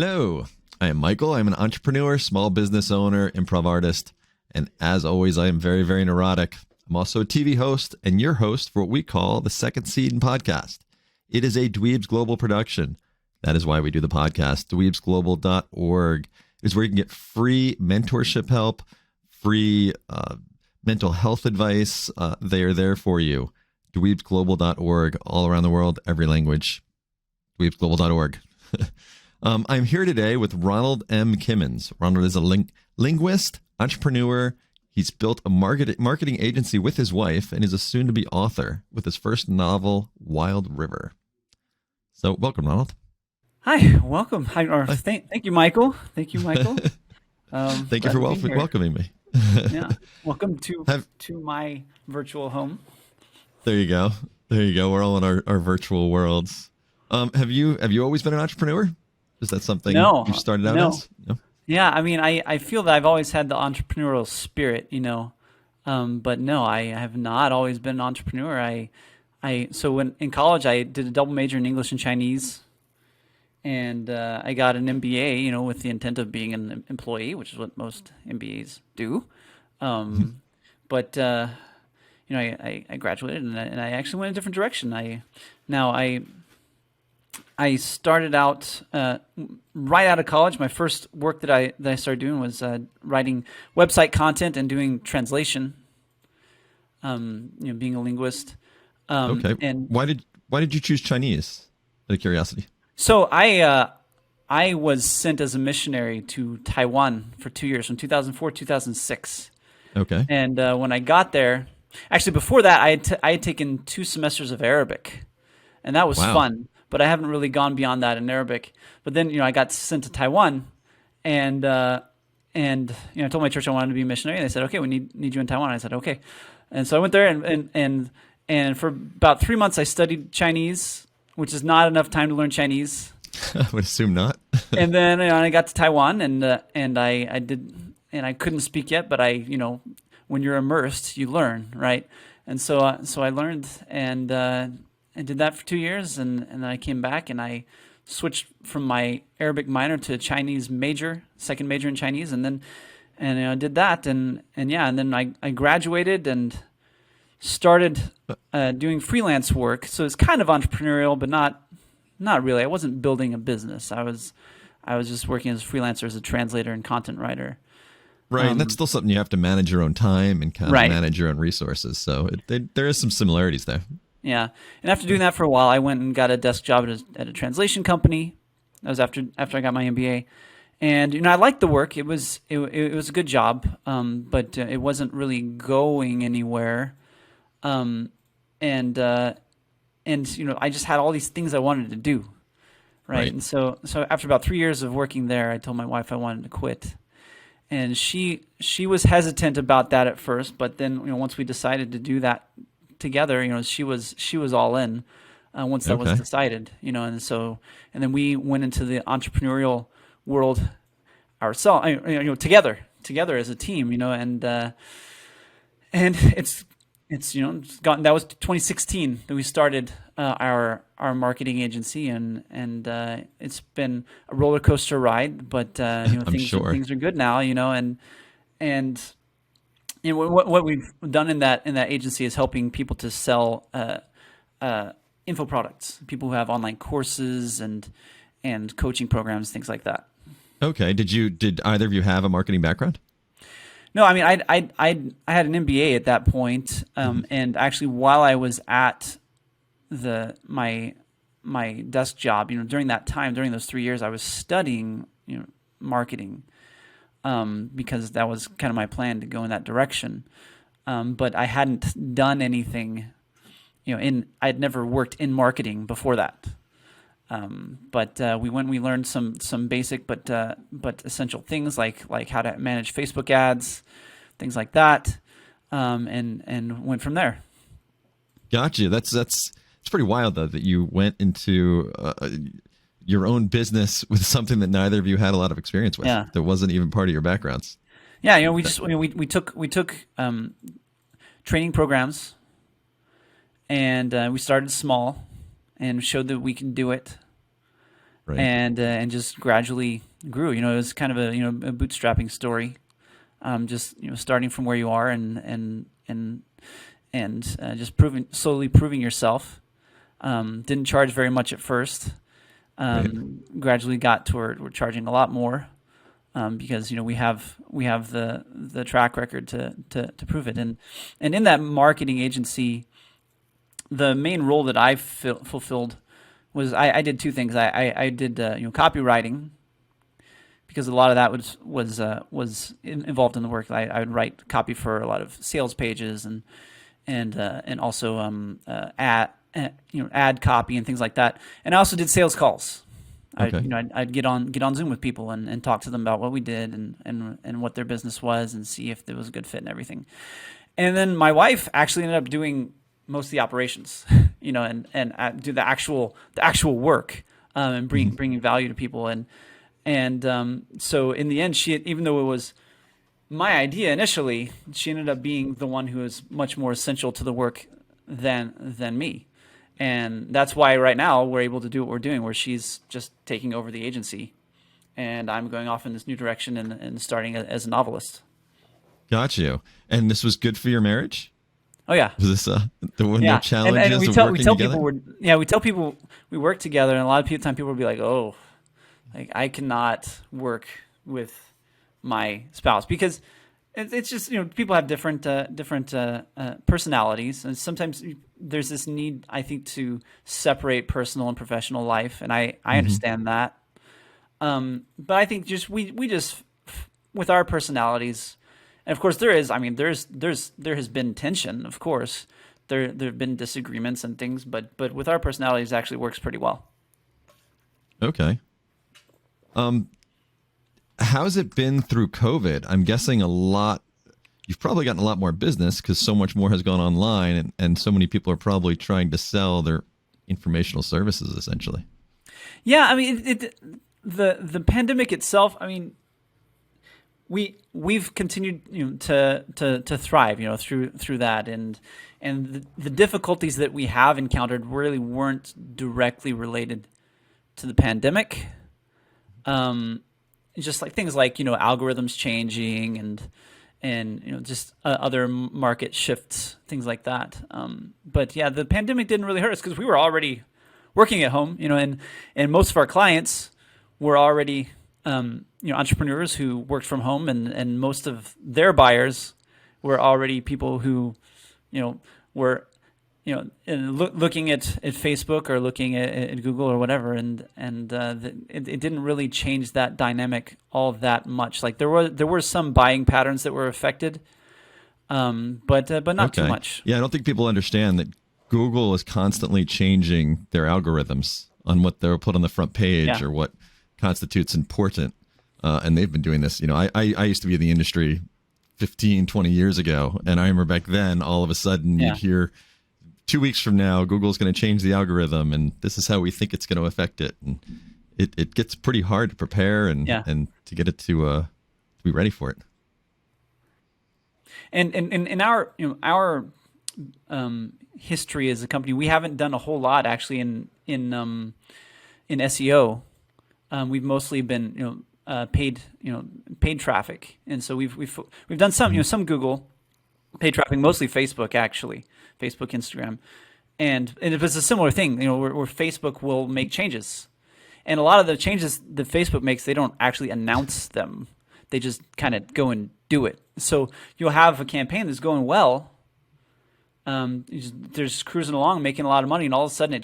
Hello, I am Michael. I'm an entrepreneur, small business owner, improv artist, and as always, I am very, very neurotic. I'm also a TV host and your host for what we call the Second Seed podcast. It is a Dweebs Global production. That is why we do the podcast. Dweebsglobal.org is where you can get free mentorship help, free mental health advice. They are there for you. Dweebsglobal.org, all around the world, every language. Dweebsglobal.org. I'm here today with Ronald M. Kimmons. Ronald is a linguist, entrepreneur. He's built a marketing agency with his wife and is a soon-to-be author with his first novel, Wild River. So welcome, Ronald. Hi, welcome. Thank you, Michael. Thank you, Michael. Thank you for welcoming me. Yeah, welcome to my virtual home. There you go. We're all in our virtual worlds. Have you always been an entrepreneur? Is that something you started out as? No. Yeah, I mean, I feel that I've always had the entrepreneurial spirit, but no, I have not always been an entrepreneur. So when in college, I did a double major in English and Chinese, and I got an MBA, with the intent of being an employee, which is what most MBAs do. But I graduated and I actually went a different direction. I started out right out of college. My first work that I started doing was writing website content and doing translation. Being a linguist. Okay. And why did you choose Chinese? Out of curiosity. So I was sent as a missionary to Taiwan for 2 years, from 2004 to 2006. Okay. And when I got there, actually before that, I had taken 2 semesters of Arabic, and that was fun. But I haven't really gone beyond that in Arabic. But then, I got sent to Taiwan, and I told my church I wanted to be a missionary. And they said, "Okay, we need you in Taiwan." I said, "Okay," and so I went there, and for about 3 months I studied Chinese, which is not enough time to learn Chinese. I would assume not. And then I got to Taiwan, and I did, and I couldn't speak yet, but when you're immersed, you learn, right? And so I learned, and I did that for 2 years, and then I came back and I switched from my Arabic minor to Chinese major, second major in Chinese, and I did that, and then I graduated and started doing freelance work. So it's kind of entrepreneurial, but not really. I wasn't building a business. I was just working as a freelancer, as a translator and content writer. Right, and that's still something you have to manage your own time and kind of manage your own resources. So there is some similarities there. Yeah, and after doing that for a while, I went and got a desk job at a translation company. That was after I got my MBA, and I liked the work. It was a good job, but it wasn't really going anywhere. I just had all these things I wanted to do, right? And so after about 3 years of working there, I told my wife I wanted to quit, and she was hesitant about that at first, but then once we decided to do that together, she was all in once that was decided, and then we went into the entrepreneurial world ourselves, together as a team, and it's gotten, that was 2016 that we started our marketing agency, and it's been a roller coaster ride, but things are good now, and what we've done in that agency is helping people to sell info products, people who have online courses and coaching programs, things like that. Okay. Did either of you have a marketing background? No, I mean, I had an MBA at that point, and actually while I was at my desk job, during that time, during those 3 years, I was studying marketing. Because that was kind of my plan to go in that direction. But I hadn't done anything, I'd never worked in marketing before that. But we learned some basic but essential things like how to manage Facebook ads, things like that, and went from there. Gotcha. That's pretty wild though that you went into your own business with something that neither of you had a lot of experience with. Yeah. That wasn't even part of your backgrounds. Yeah, we took training programs, and we started small and showed that we can do it. Right. and just gradually grew. It was kind of a bootstrapping story. Just starting from where you are and just slowly proving yourself. Didn't charge very much at first. Right. Gradually got to where we're charging a lot more, because we have the track record to prove it. And in that marketing agency, the main role that I fulfilled was I did two things. I did copywriting, because a lot of that was involved in the work. I would write copy for a lot of sales pages and also ad copy and things like that. And I also did sales calls. Okay. I'd get on Zoom with people and talk to them about what we did and what their business was, and see if there was a good fit and everything. And then my wife actually ended up doing most of the operations, and do the actual work, and bringing value to people. And so in the end, even though it was my idea initially, she ended up being the one who was much more essential to the work than me. And that's why right now we're able to do what we're doing, where she's just taking over the agency and I'm going off in this new direction and starting as a novelist. Got you. And this was good for your marriage? Oh yeah. Was this there were no challenges and we of tell working together? we tell people we work together, and a lot of time people will be like, oh, like I cannot work with my spouse, because it's just people have different personalities, and sometimes there's this need, I think, to separate personal and professional life, and I understand that. But I think we just with our personalities, and of course there has been tension, of course. There have been disagreements and things, but with our personalities, it actually works pretty well. Okay. How's it been through COVID? I'm guessing you've probably gotten a lot more business because so much more has gone online, and so many people are probably trying to sell their informational services essentially. Yeah, I mean, the pandemic itself, I mean, we've continued to thrive, through that, and the difficulties that we have encountered really weren't directly related to the pandemic. Just like things like algorithms changing and just other market shifts, things like that. But yeah, the pandemic didn't really hurt us because we were already working at home, and most of our clients were already entrepreneurs who worked from home, and most of their buyers were already people who were looking at Facebook or looking at Google or whatever, and it didn't really change that dynamic all that much. Like there were some buying patterns that were affected, but not too much. Yeah, I don't think people understand that Google is constantly changing their algorithms on what they'll put on the front page or what constitutes important, and they've been doing this. I used to be in the industry 15, 20 years ago, and I remember back then all of a sudden you'd hear 2 weeks from now, Google's going to change the algorithm, and this is how we think it's going to affect it. And it gets pretty hard to prepare and to get it to be ready for it. And in our history as a company, we haven't done a whole lot actually in SEO. We've mostly been paid traffic, and so we've done some some Google paid traffic, mostly Facebook actually. Facebook, Instagram, and it was a similar thing, where Facebook will make changes, and a lot of the changes that Facebook makes, they don't actually announce them; they just kind of go and do it. So you'll have a campaign that's going well, they're just cruising along, making a lot of money, and all of a sudden it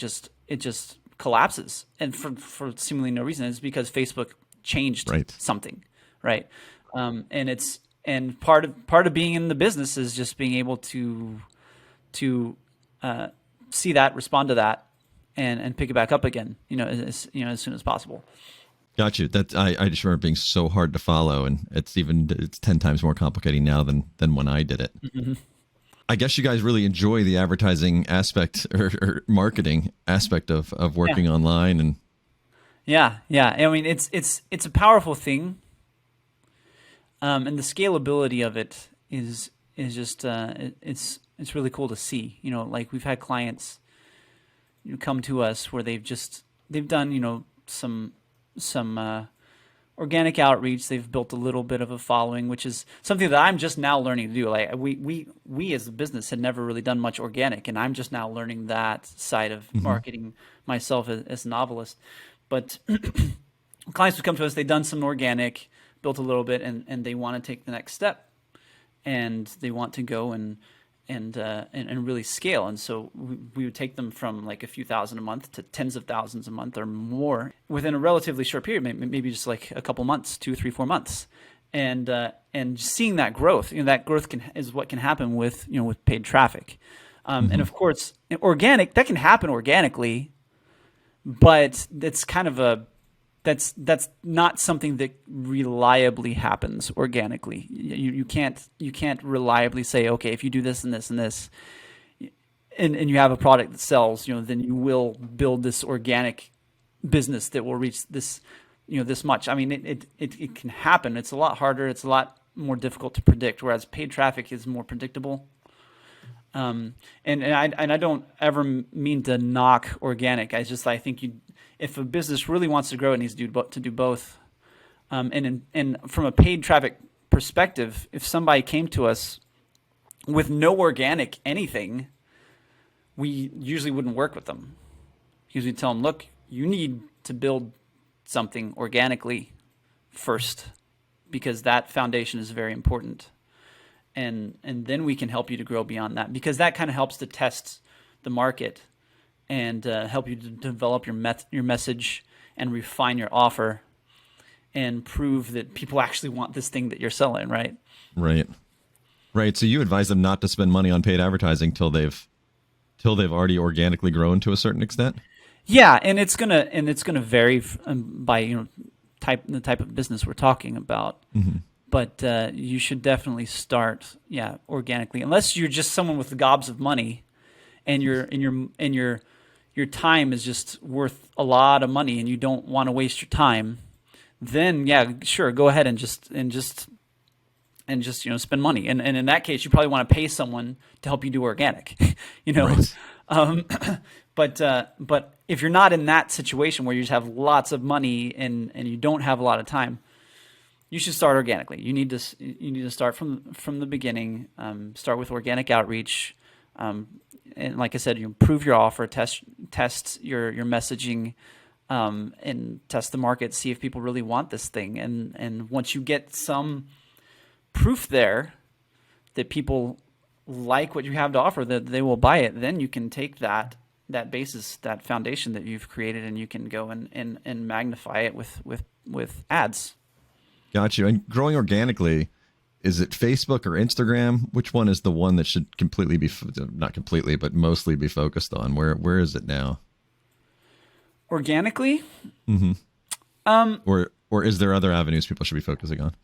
just collapses, and for seemingly no reason. It's because Facebook changed something, right? And part of being in the business is just being able to see that, respond to that, and pick it back up again, as soon as possible. Got you. I just remember being so hard to follow, and it's 10 times more complicated now than when I did it. Mm-hmm. I guess you guys really enjoy the advertising aspect or marketing aspect of working online, and yeah. I mean, it's a powerful thing, and the scalability of it is just it's really cool to see. Like we've had clients come to us where they've done some organic outreach. They've built a little bit of a following, which is something that I'm just now learning to do. Like we as a business had never really done much organic, and I'm just now learning that side of marketing myself as a novelist. But clients would come to us, they've done some organic, built a little bit, and they want to take the next step, and they want to go and really scale. And so we would take them from like a few thousand a month to tens of thousands a month or more within a relatively short period, maybe just like a couple months, 2, 3, 4 months. And seeing that growth, that growth is what can happen with paid traffic. And of course, organic, that can happen organically, but that's kind of that's not something that reliably happens organically. You can't reliably say, okay, if you do this and this and this, and you have a product that sells, then you will build this organic business that will reach this, this much. I mean, it can happen. It's a lot harder. It's a lot more difficult to predict, whereas paid traffic is more predictable. And I don't ever mean to knock organic. I think if a business really wants to grow, it needs to do both. And from a paid traffic perspective, if somebody came to us with no organic anything, we usually wouldn't work with them. Usually tell them, look, you need to build something organically first, because that foundation is very important. And then we can help you to grow beyond that, because that kind of helps to test the market and help you to develop your message and refine your offer and prove that people actually want this thing that you're selling, right? Right. So you advise them not to spend money on paid advertising till they've already organically grown to a certain extent? Yeah, and it's gonna vary by the type of business we're talking about. Mm-hmm. But you should definitely start organically, unless you're just someone with gobs of money and your time is just worth a lot of money and you don't want to waste your time. Then sure, go ahead and just spend money. And in that case, you probably want to pay someone to help you do organic. Right. But if you're not in that situation where you just have lots of money and you don't have a lot of time, you should start organically. You need to start from the beginning. Start with organic outreach, and like I said, improve your offer, test your messaging, and test the market. See if people really want this thing. And once you get some proof there that people like what you have to offer, that they will buy it, then you can take that basis, that foundation that you've created, and you can go and magnify it with ads. Got you. And growing organically, is it Facebook or Instagram? Which one is the one that should completely be, not completely, but mostly be focused on? Where is it now? Organically? Mm-hmm. Or is there other avenues people should be focusing on?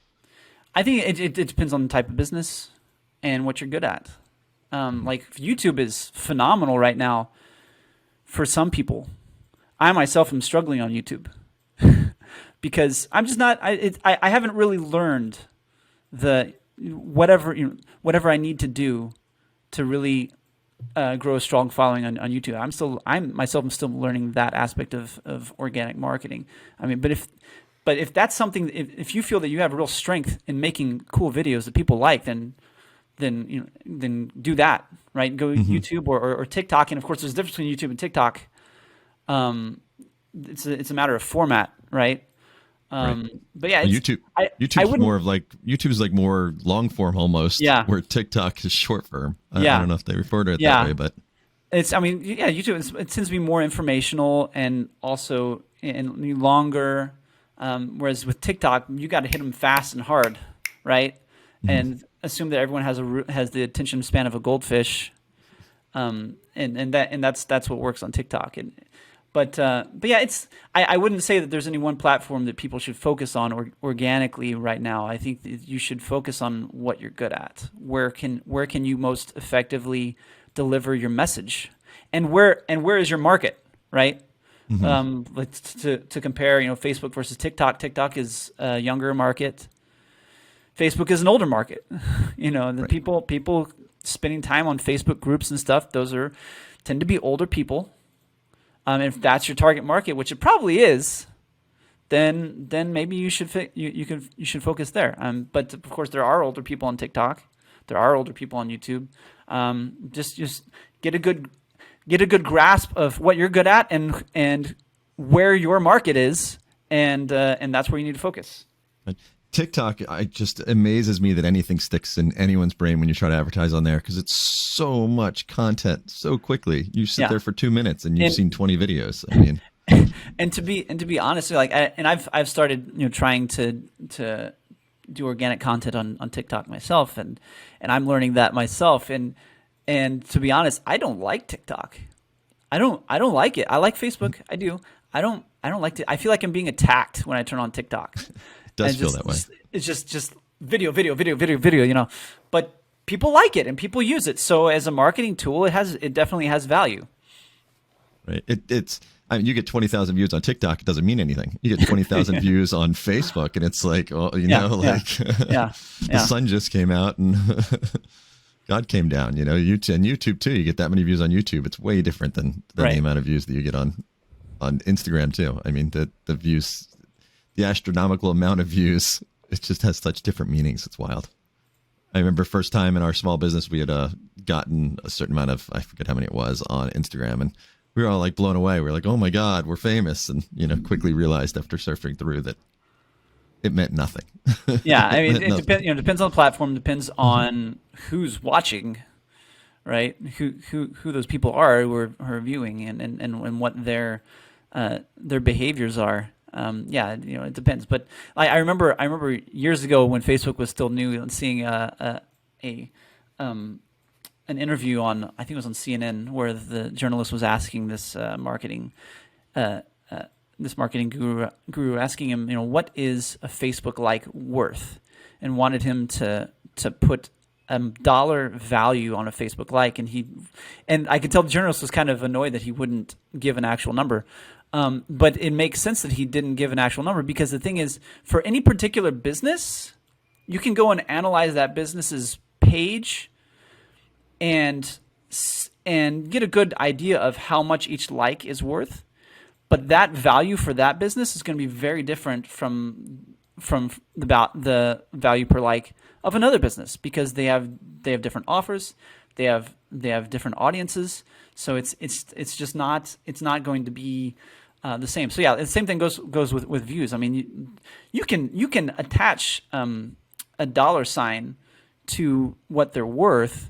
I think it depends on the type of business and what you're good at. Like YouTube is phenomenal right now for some people. I myself am struggling on YouTube. Because I'm just not. I haven't really learned the whatever I need to do to really grow a strong following on YouTube. I'm still learning that aspect of organic marketing. I mean, but if that's something, if you feel that you have real strength in making cool videos that people like, then do that, right? Go YouTube or TikTok, and of course there's a difference between YouTube and TikTok. It's a matter of format, right? Right. But yeah, YouTube's like more long form almost. Yeah. Where TikTok is short form. I don't know if they refer to it that way, but YouTube it tends to be more informational and also longer. Whereas with TikTok, you got to hit them fast and hard, right? Mm-hmm. And assume that everyone has the attention span of a goldfish. And that's what works on TikTok. But yeah, I wouldn't say that there's any one platform that people should focus on organically right now. I think that you should focus on what you're good at. Where can you most effectively deliver your message, and where is your market, right? Mm-hmm. To compare, Facebook versus TikTok. TikTok is a younger market. Facebook is an older market. The right. people spending time on Facebook groups and stuff. Those tend to be older people. If that's your target market, which it probably is, then maybe you should you should focus there. But of course, there are older people on TikTok. There are older people on YouTube. Just get a good grasp of what you're good at and where your market is, and that's where you need to focus. TikTok, it just amazes me that anything sticks in anyone's brain when you try to advertise on there, because it's so much content so quickly. You sit there for 2 minutes and you've seen 20 videos. I mean, and to be honest, like I've started trying to do organic content on TikTok myself, and I'm learning that myself. And to be honest, I don't like TikTok. I don't like it. I like Facebook. I do. I don't like it. I feel like I'm being attacked when I turn on TikTok. It does feel that way. It's just video, but people like it and people use it. So as a marketing tool, it definitely has value. Right. I mean, you get 20,000 views on TikTok, it doesn't mean anything. You get 20,000 views on Facebook, and it's like, the sun just came out and God came down. YouTube too. You get that many views on YouTube. It's way different than the amount of views that you get on Instagram too. I mean, the views, the astronomical amount of views, it just has such different meanings. It's wild. I remember first time in our small business, we had gotten a certain amount of, I forget how many it was, on Instagram, and we were all like blown away. We were like, oh my God, we're famous. And, quickly realized after surfing through that it meant nothing. Yeah. I mean, it depends on the platform, depends on who's watching, right? Who those people are who are viewing and what their behaviors are. It depends. But I remember years ago when Facebook was still new and seeing an interview on, I think it was on CNN, where the journalist was asking this marketing guru asking him, what is a Facebook like worth, and wanted him to put a dollar value on a Facebook like, and I could tell the journalist was kind of annoyed that he wouldn't give an actual number. But it makes sense that he didn't give an actual number, because the thing is, for any particular business, you can go and analyze that business's page and get a good idea of how much each like is worth. But that value for that business is going to be very different from the value per like of another business, because they have different offers, they have different audiences. So it's just not going to be the same. So yeah, the same thing goes with views. I mean, you can attach a dollar sign to what they're worth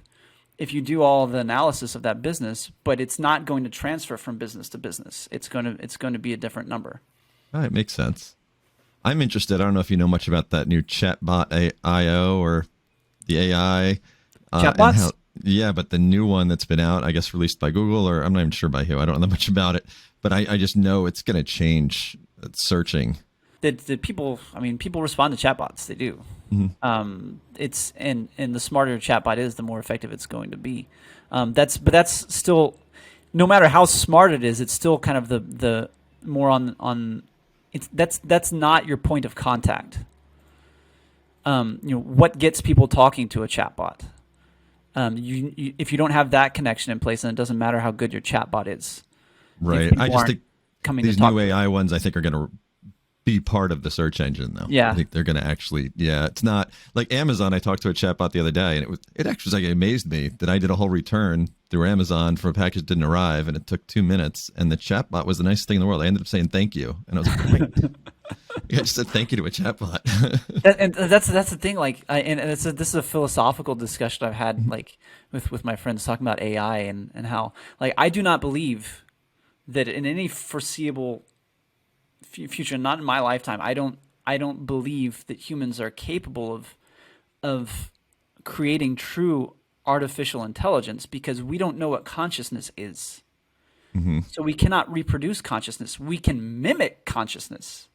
if you do all the analysis of that business, but it's not going to transfer from business to business. It's going to be a different number. All right, makes sense. I'm interested. I don't know if you know much about that new chatbot IO or the AI. Chatbots? Yeah, but the new one that's been out, I guess released by Google, or I'm not even sure by who. I don't know much about it, but I just know it's going to change searching. People respond to chatbots. They do. Mm-hmm. And the smarter a chatbot is, the more effective it's going to be. That's still, no matter how smart it is, it's still kind of the more on. That's not your point of contact. What gets people talking to a chatbot? If you don't have that connection in place, then it doesn't matter how good your chatbot is. Right. I just think these new AI ones, I think, are going to be part of the search engine, though. Yeah. I think they're going to actually, it's not like Amazon. I talked to a chatbot the other day, and it actually amazed me that I did a whole return through Amazon for a package that didn't arrive, and it took 2 minutes, and the chatbot was the nicest thing in the world. I ended up saying thank you, and I was like, I just said thank you to a chatbot. And that's the thing. Like, this is a philosophical discussion I've had, like, with my friends talking about AI and how, like, I do not believe that in any foreseeable future, not in my lifetime, I don't believe that humans are capable of creating true artificial intelligence, because we don't know what consciousness is. Mm-hmm. So we cannot reproduce consciousness. We can mimic consciousness.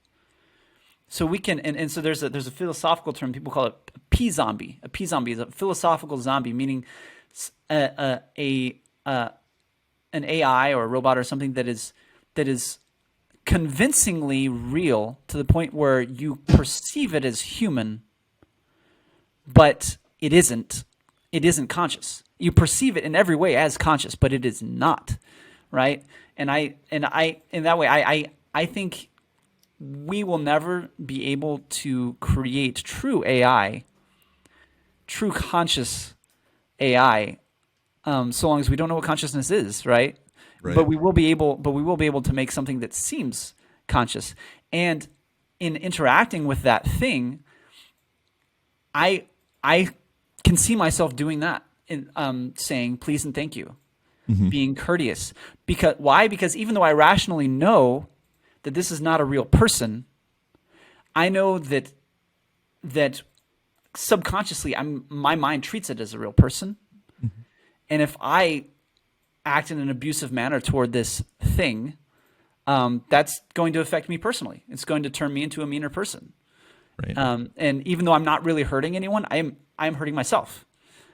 So we can, and so there's a philosophical term, people call it a P-zombie. A P-zombie is a philosophical zombie, meaning an AI or a robot or something that is convincingly real to the point where you perceive it as human, but it isn't conscious. You perceive it in every way as conscious, but it is not, right? And I in that way, I think we will never be able to create true AI, true conscious AI, so long as we don't know what consciousness is, right? Right. But we will be able to make something that seems conscious. And in interacting with that thing, I can see myself doing that, in saying please and thank you, being courteous. Because why? Because even though I rationally know that this is not a real person, I know that subconsciously my mind treats it as a real person. And if I act in an abusive manner toward this thing, that's going to affect me personally. It's going to turn me into a meaner person. Right. And even though I'm not really hurting anyone, I'm hurting myself.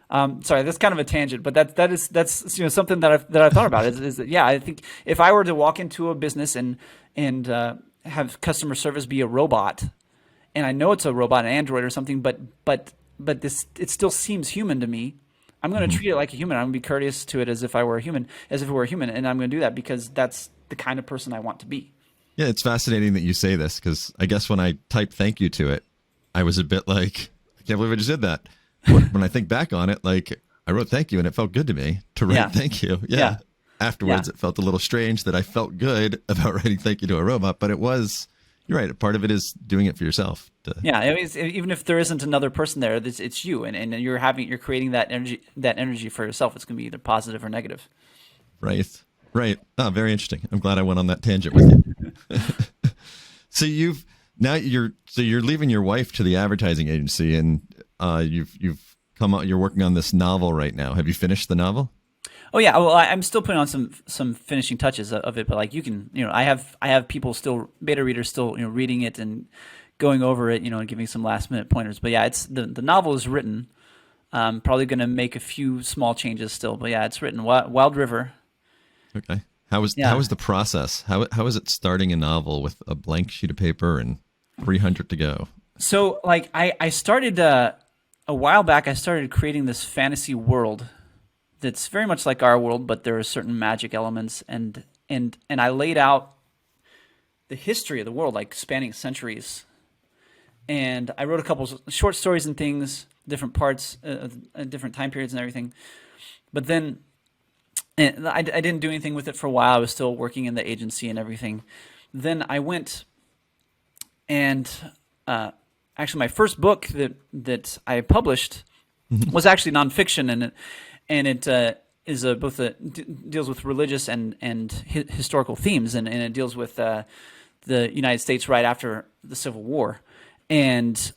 Sorry, that's kind of a tangent, but that's something that I've thought about is that, yeah, I think if I were to walk into a business and have customer service be a robot, and I know it's a robot, an android or something, but this, it still seems human to me. I'm going to treat it like a human. I'm going to be courteous to it as if it were a human, and I'm going to do that because that's the kind of person I want to be. Yeah, it's fascinating that you say this, because I guess when I typed thank you to it, I was a bit like, I can't believe I just did that. When I think back on it, like, I wrote thank you and it felt good to me to write thank you. Yeah. Afterwards, it felt a little strange that I felt good about writing thank you to a robot, but it was, you're right, part of it is doing it for yourself. Yeah, even if there isn't another person there, it's you, and you're creating that energy for yourself. It's going to be either positive or negative. Right. Oh, very interesting. I'm glad I went on that tangent with you. So you're leaving your wife to the advertising agency, and you've come out. You're working on this novel right now. Have you finished the novel? Oh yeah, well I'm still putting on some finishing touches of it, but like you can, I have people still, beta readers still, reading it and going over it, and giving some last minute pointers. But yeah, it's the novel is written. Probably going to make a few small changes still, but yeah, it's written. Wild River. Okay. How was the process? How is it starting a novel with a blank sheet of paper and 300 to go? So like I started a while back. I started creating this fantasy world that's very much like our world, but there are certain magic elements, and I laid out the history of the world, like spanning centuries. And I wrote a couple short stories and things, different parts, different time periods and everything. But then I didn't do anything with it for a while. I was still working in the agency and everything. Then I went and actually my first book that I published was actually nonfiction, and it is deals with religious and historical themes, and it deals with the United States right after the Civil War, and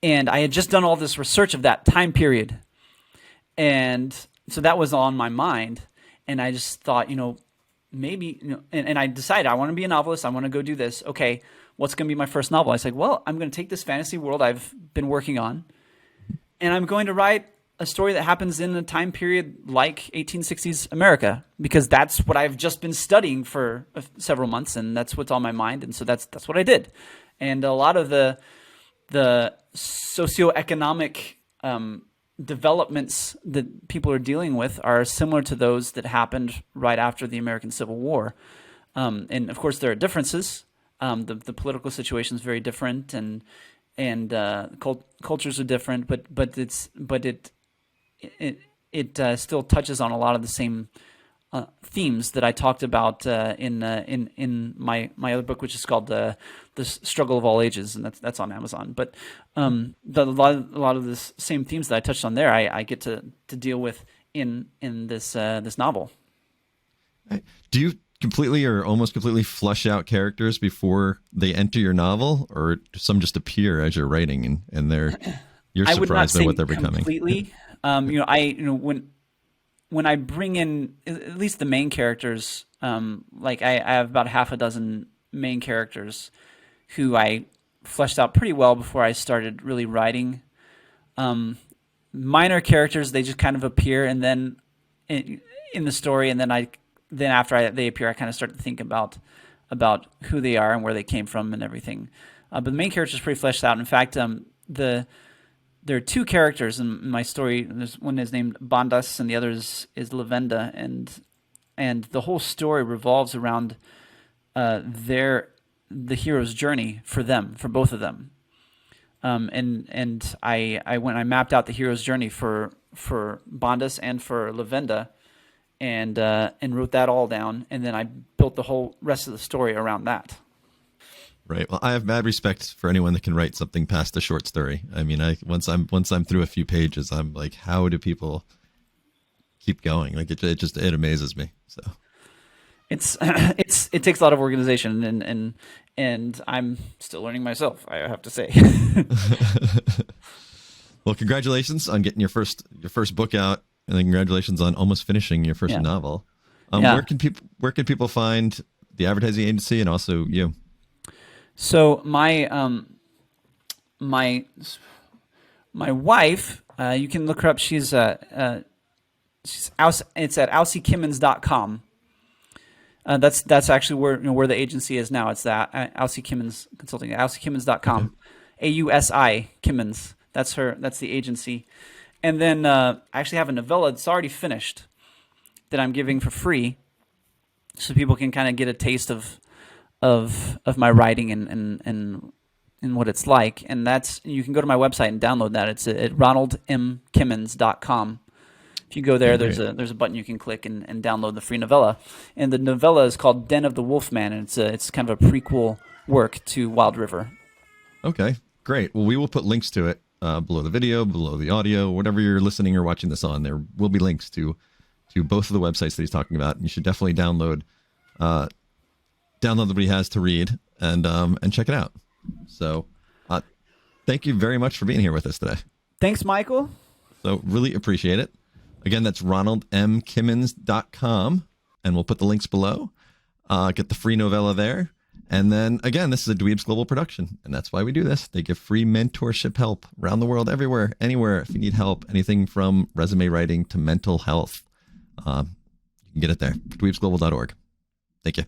I had just done all this research of that time period, and so that was on my mind, and I just thought, maybe, and I decided I want to be a novelist. I want to go do this. Okay, what's going to be my first novel? I said, well, I'm going to take this fantasy world I've been working on, and I'm going to write a story that happens in a time period like 1860s America, because that's what I've just been studying for several months, and that's what's on my mind, and so that's what I did. And a lot of the socioeconomic developments that people are dealing with are similar to those that happened right after the American Civil War. And of course, there are differences. The political situation is very different, and cultures are different. But it still touches on a lot of the same themes that I talked about in my other book, which is called the Struggle of All Ages, and that's on Amazon. But a lot of the same themes that I touched on there, I get to deal with in this novel. Do you completely or almost completely flush out characters before they enter your novel, or some just appear as you're writing and you're surprised by what they're becoming? Completely. When I bring in at least the main characters, like I have about half a dozen main characters who I fleshed out pretty well before I started really writing. Minor characters, they just kind of appear, and then in the story, and then after they appear, I kind of start to think about who they are and where they came from and everything. But the main character is pretty fleshed out. In fact, there are two characters in my story. There's one is named Bandas, and the other is Lavenda, and the whole story revolves around their the hero's journey for them, for both of them. And I went, I mapped out the hero's journey for Bondas and for Lavenda, and wrote that all down, and then I built the whole rest of the story around that. Right. Well, I have mad respect for anyone that can write something past a short story. I mean, once I'm through a few pages, I'm like, how do people keep going? Like it amazes me. So it takes a lot of organization, and I'm still learning myself, I have to say. Well, congratulations on getting your first book out, and then congratulations on almost finishing your first novel. Where can people find the advertising agency and also you? So my wife, you can look her up. It's at alciekimmons.com. That's actually where the agency is now. It's that Alcie Kimmons Consulting, alciekimmons.com. Okay. AUSI Kimmons. That's the agency. And then I actually have a novella that's already finished that I'm giving for free, so people can kind of get a taste of my writing and what it's like. And you can go to my website and download that. It's at ronaldmkimmons.com. If you go there, there's a button you can click and download the free novella. And the novella is called Den of the Wolfman, and it's kind of a prequel work to Wild River. Okay, great. Well, we will put links to it below the video, below the audio, whatever you're listening or watching this on. There will be links to both of the websites that he's talking about. And you should definitely download what he has to read and check it out. So thank you very much for being here with us today. Thanks, Michael. So really appreciate it. Again, that's ronaldmkimmons.com, and we'll put the links below. Get the free novella there. And then, again, this is a Dweebs Global production, and that's why we do this. They give free mentorship help around the world, everywhere, anywhere. If you need help, anything from resume writing to mental health, you can get it there. dweebsglobal.org. Thank you.